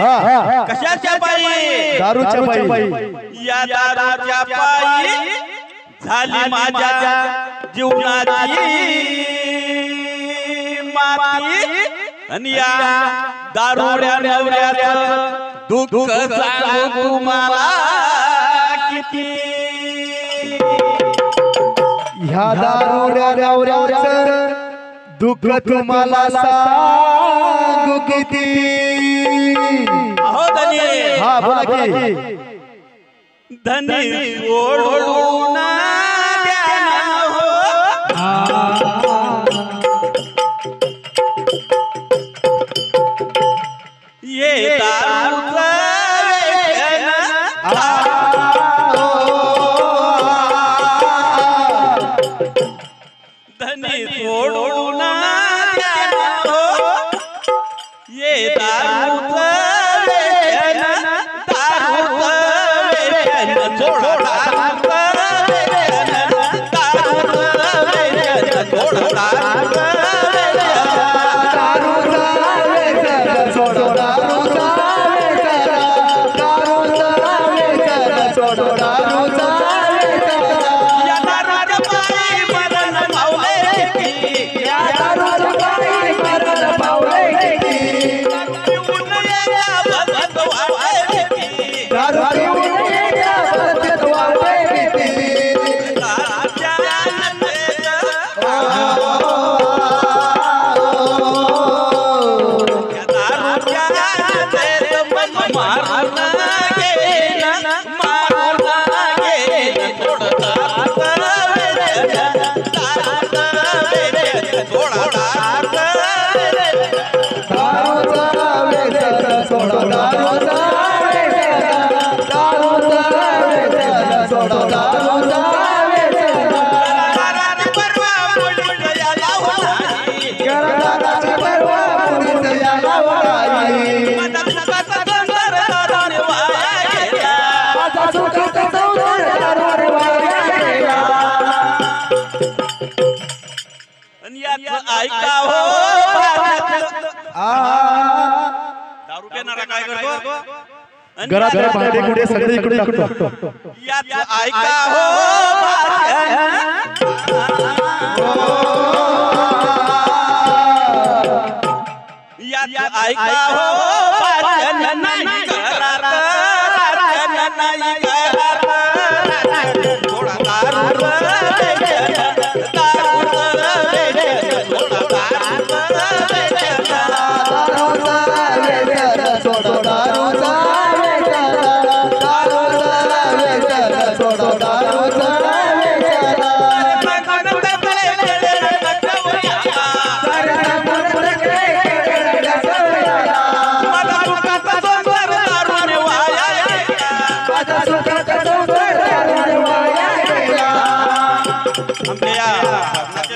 कशाच्या पायी दारूच्या पायी या दारूच्या पायी झाली माझ्या जीवनाची माती आणि या दारुड्या नवऱ्याचं दुःख सांगू तुम्हाला किती ह्या दारुड्या नवऱ्याचं दुःख तुम्हाला सांगू किती अहो धनी हा बोला की धनी सोडून द्या हो ये दारूचं धनी सोडून द्या हो ये दारूचं ऐका हो दारू पिणारा काय करतो घरातले भांडे कुठे सगळे इकडे टाकतो यात ऐका हो यात ऐका हो नाही घरात नाही घरात थोडा दारू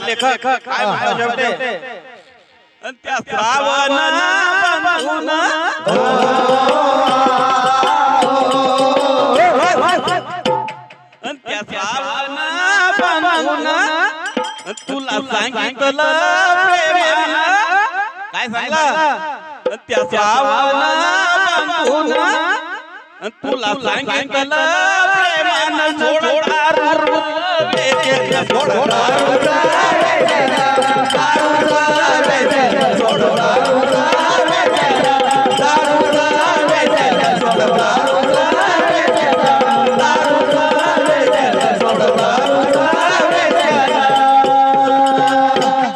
लेखक काय म्हणतात शेवटे त्या श्रावण बंधून त्या श्रावण बंधून तुला सांगितलं प्रेमानं काय सांगितलं त्या श्रावण बंधून तुला सांगितलं प्रेमानं सोड दारू सोड दारू